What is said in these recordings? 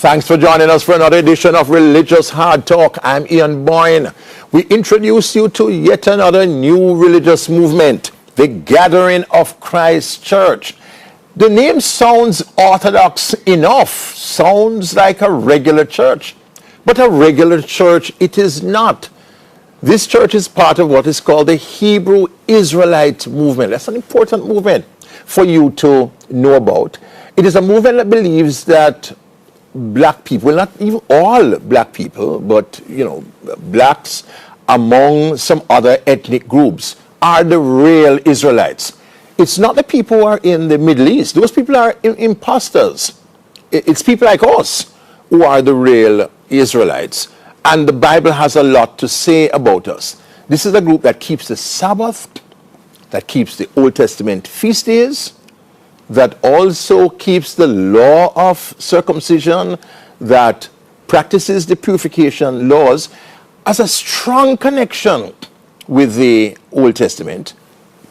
Thanks for joining us for another edition of Religious Hard Talk. I'm Ian Boyne. We introduce you to yet another new religious movement, the Gathering of Christ Church. The name sounds orthodox enough, sounds like a regular church. But a regular church it is not. This church is part of what is called the Hebrew Israelite movement. That's an important movement for you to know about. It is a movement that believes that black people, well, not even all black people, but, blacks among some other ethnic groups are the real Israelites. It's not the people who are in the Middle East. Those people are imposters. It's people like us who are the real Israelites. And the Bible has a lot to say about us. This is a group that keeps the Sabbath, that keeps the Old Testament feast days, that also keeps the law of circumcision, that practices the purification laws, has a strong connection with the Old Testament,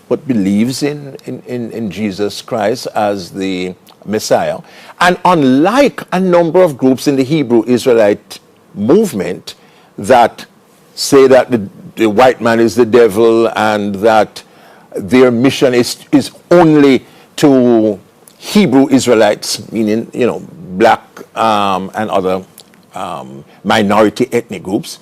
but believes in Jesus Christ as the Messiah. And unlike a number of groups in the Hebrew Israelite movement that say that the white man is the devil and that their mission is only to Hebrew Israelites, meaning, black and other minority ethnic groups.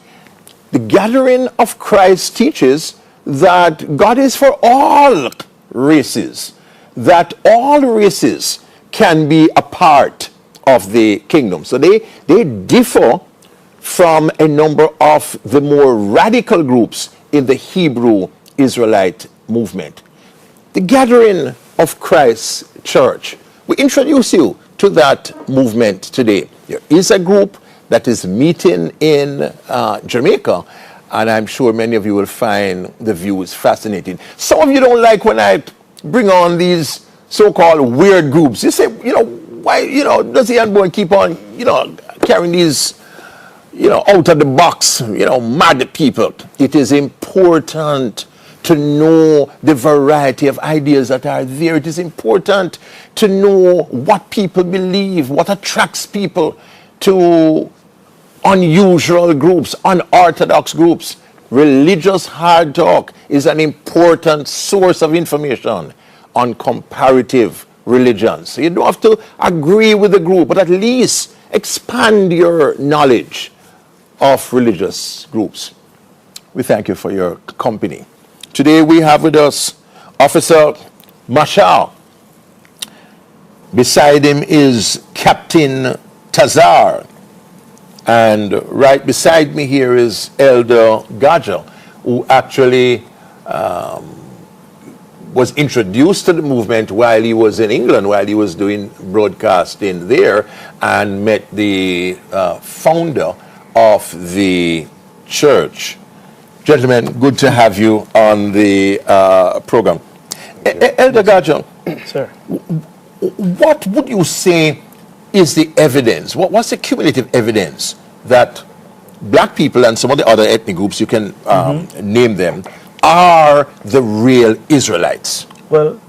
The Gathering of Christ teaches that God is for all races, that all races can be a part of the kingdom. So they differ from a number of the more radical groups in the Hebrew Israelite movement. The Gathering of Christ Church. We introduce you to that movement today. There is a group that is meeting in Jamaica, and I'm sure many of you will find the views fascinating. Some of you don't like when I bring on these so-called weird groups. You say, why, does Ian Boyne keep on, carrying these, out of the box, mad people? It is important to know the variety of ideas that are there. It is important to know what people believe, what attracts people to unusual groups, unorthodox groups. Religious Hard Talk is an important source of information on comparative religions. So you don't have to agree with the group, but at least expand your knowledge of religious groups. We thank you for your company. Today we have with us Officer Mashal. Beside him is Captain Tazar. And right beside me here is Elder Gocc, who actually was introduced to the movement while he was in England, while he was doing broadcasting there, and met the founder of the church. Gentlemen, good to have you on the program. Elder Gocc, sir, what would you say is the evidence? What's the cumulative evidence that black people and some of the other ethnic groups, you can name them, are the real Israelites? Well,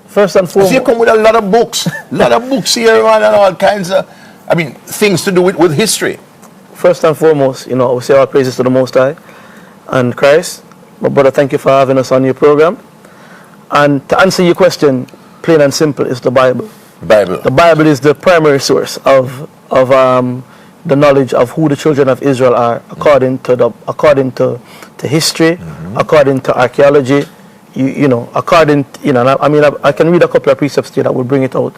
first and foremost, you come with a lot of books, here, man, and all kinds of, things to do with history. First and foremost, I will say our praises to the Most High and Christ. My brother, thank you for having us on your program. And to answer your question, plain and simple, is the Bible. The Bible is the primary source of the knowledge of who the children of Israel are, according to history, according to archaeology, I can read a couple of precepts here that will bring it out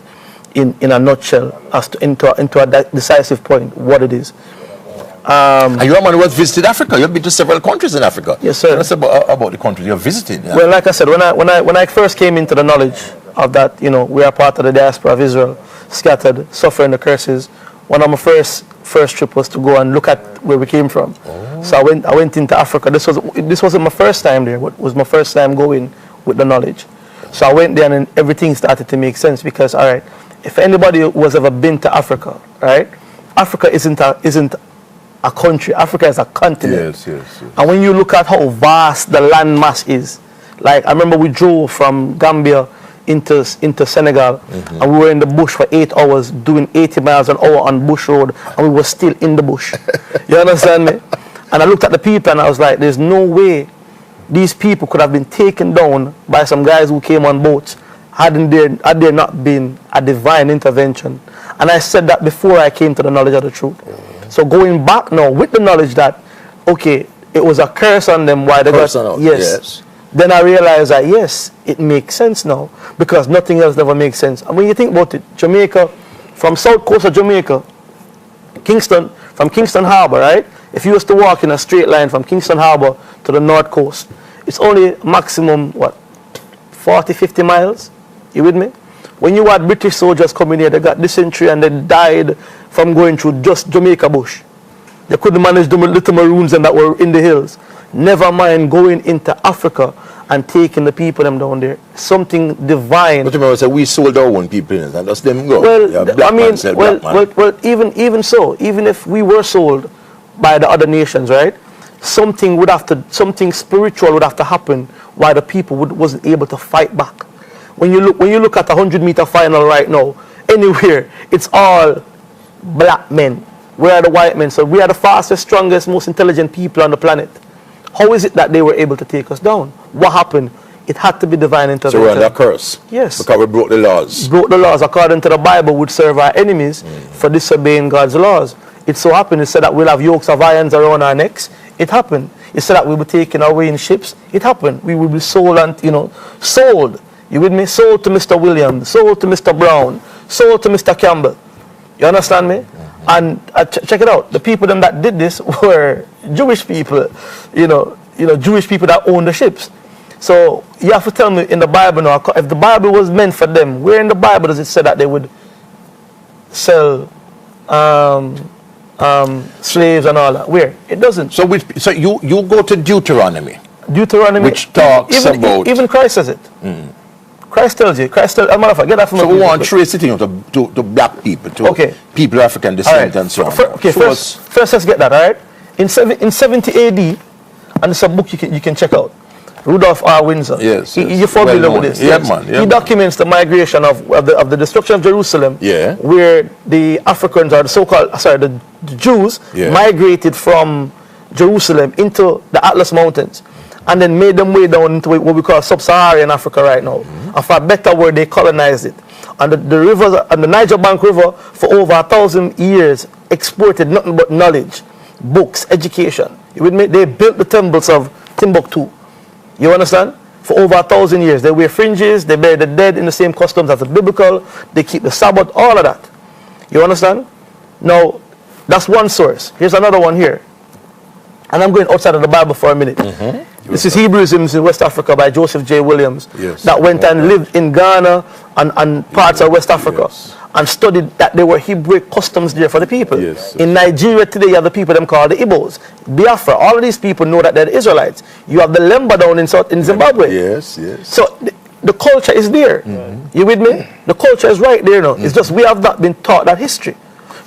in a nutshell as to into a decisive point what it is. And you're a man who has visited Africa. You've been to several countries in Africa. Yes, sir. Tell us about the countries you've visited. Yeah. Well, like I said, when I first came into the knowledge of that, we are part of the diaspora of Israel, scattered, suffering the curses. One of my first trip was to go and look at where we came from. Oh. So I went into Africa. This wasn't my first time there, but it was my first time going with the knowledge. So I went there and everything started to make sense because, all right, if anybody was ever been to Africa, right, Africa isn't a country. Africa is a continent. Yes. And when you look at how vast the land mass is, like I remember we drove from Gambia into Senegal, and we were in the bush for 8 hours doing 80 miles an hour on bush road, and we were still in the bush. You understand me? And I looked at the people and I was like, there's no way these people could have been taken down by some guys who came on boats had there not been a divine intervention. And I said that before I came to the knowledge of the truth. So going back now with the knowledge that, okay, it was a curse on them why they got, yes. Then I realized that, yes, it makes sense now, because nothing else ever makes sense. And when you think about it, Jamaica, from south coast of Jamaica, from Kingston Harbor, right? If you was to walk in a straight line from Kingston Harbor to the north coast, it's only maximum, 40, 50 miles? You with me? When you had British soldiers coming here, they got dysentery and they died from going through just Jamaica bush. They couldn't manage the little maroons and that were in the hills. Never mind going into Africa and taking the people them down there. Something divine. But remember, so we sold our own people in and let them go. Well, I mean, well, even so, even if we were sold by the other nations, right? Something spiritual would have to happen why the people wasn't able to fight back. When you look at a 100-meter final right now, anywhere, it's all black men. We are the white men, so we are the fastest, strongest, most intelligent people on the planet. How is it that they were able to take us down? What happened? It had to be divine intervention. So we're under curse. Yes. Because we broke the laws. Broke the laws. According to the Bible, would serve our enemies for disobeying God's laws. It so happened, it said that we'll have yokes of irons around our necks. It happened. It said that we'll be taken away in ships. It happened. We will be sold and, sold. You with me? Sold to Mr. Williams, sold to Mr. Brown, sold to Mr. Campbell. You understand me? And check it out. The people them that did this were Jewish people, Jewish people that own the ships. So you have to tell me in the Bible now, if the Bible was meant for them, where in the Bible does it say that they would sell slaves and all that? Where? It doesn't. So you go to Deuteronomy. Deuteronomy, which talks about... Even Christ says it. Christ tells you. As a matter of fact, get that from So we want to trace it to black people, to people of African descent and so on. First let's get that, all right? In 70 AD, and it's a book you can check out, Rudolph R. Windsor. Yes. You're familiar with this. Yeah, man. He documents the migration of the destruction of Jerusalem, where the Africans, or the Jews, migrated from Jerusalem into the Atlas Mountains, and then made them way down into what we call sub-Saharan Africa right now. And for a better word, they colonized it. And the rivers, and the Niger Bank River, for over 1,000 years, exported nothing but knowledge, books, education. You with me? They built the temples of Timbuktu. You understand? For over 1,000 years. They wear fringes, they bury the dead in the same customs as the biblical, they keep the Sabbath, all of that. You understand? Now, that's one source. Here's another one here. And I'm going outside of the Bible for a minute. This is Hebrewisms in West Africa by Joseph J. Williams, that went and lived in Ghana and parts of West Africa and studied that there were Hebrew customs there for the people. In Nigeria today, you have the people them called the Igbos, Biafra. All of these people know that they're the Israelites. You have the Lemba down in Zimbabwe. So the culture is there. You with me? The culture is right there now. It's just we have not been taught that history.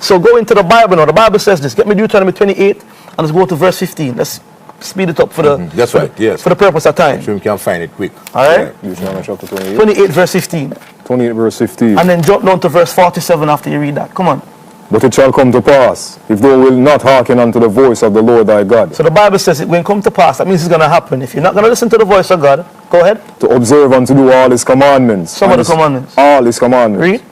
So go into the Bible now. The Bible says this. Get me Deuteronomy 28 and let's go to verse 15. Let's speed it up for the for the purpose of time. So we can find it quick. All right? Deuteronomy chapter 28. 28 verse 15. 28 verse 15. And then jump down to verse 47 after you read that. Come on. But it shall come to pass, if thou wilt not hearken unto the voice of the Lord thy God. So the Bible says it when come to pass. That means it's going to happen. If you're not going to listen to the voice of God, go ahead. To observe and to do all his commandments. Some of the commandments. All his commandments. Read.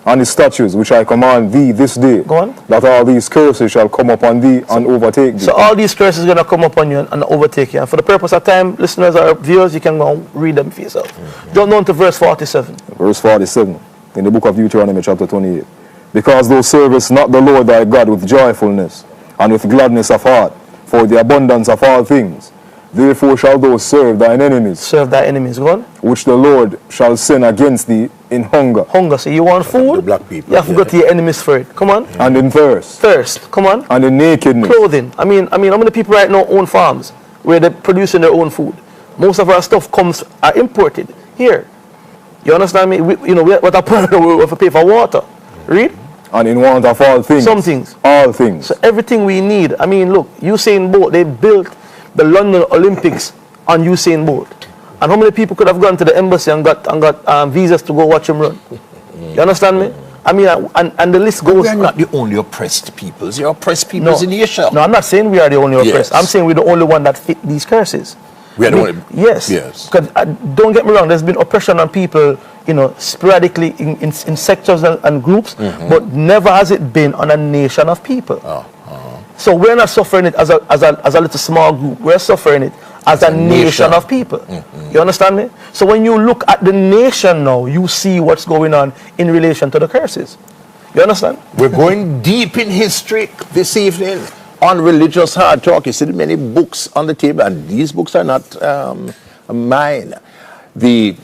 And his statutes, which I command thee this day. Go on. That all these curses shall come upon thee and overtake thee. So all these curses are going to come upon you and overtake you. And for the purpose of time, listeners or viewers, you can go and read them for yourself. Jump down to verse 47. Verse 47. In the book of Deuteronomy chapter 28. Because thou servest not the Lord thy God with joyfulness and with gladness of heart, for the abundance of all things. Therefore shalt thou serve thine enemies. Serve thy enemies. Go on. Which the Lord shall send against thee in hunger. Hunger. So you want food? The black people. You have to go to your enemies for it. Come on. And in thirst. Thirst. Come on. And in nakedness. Clothing. I mean, how many people right now own farms where they're producing their own food? Most of our stuff are imported here. You understand me? What a problem we have to pay for water. Read. And in want of all things. Some things. All things. So everything we need. I mean, look, Usain Bolt, they built the London Olympics on Usain Bolt. And how many people could have gone to the embassy and got visas to go watch him run? You understand me? I mean, and the list goes. We are not the only oppressed peoples. You're oppressed peoples in Asia. No, I'm not saying we are the only oppressed. Yes. I'm saying we're the only one that fit these curses. We are the only. Yes. Yes. Because don't get me wrong, there's been oppression on people, you know, sporadically in sectors and groups, but never has it been on a nation of people. So we're not suffering it as a little small group. We're suffering it as a nation of people. You understand me? So when you look at the nation now, you see what's going on in relation to the curses. You understand? We're going deep in history this evening on Religious Hard Talk. You see many books on the table, and these books are not mine. The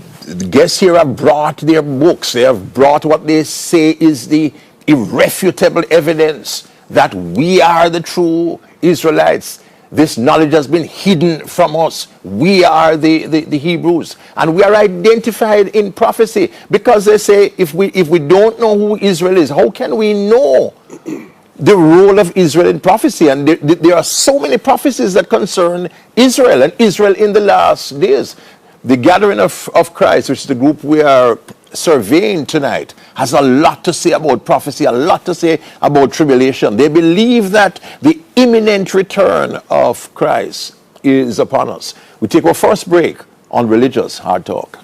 guests here have brought their books. They have brought what they say is the irrefutable evidence that we are the true Israelites. This knowledge has been hidden from us. We are the Hebrews, and we are identified in prophecy, because they say if we don't know who Israel is, how can we know the role of Israel in prophecy? And there are so many prophecies that concern Israel and Israel in the last days. The Gathering of Christ, which is the group we are surveying tonight, has a lot to say about prophecy, a lot to say about tribulation. They believe that the imminent return of Christ is upon us. We take our first break on Religious Hard Talk.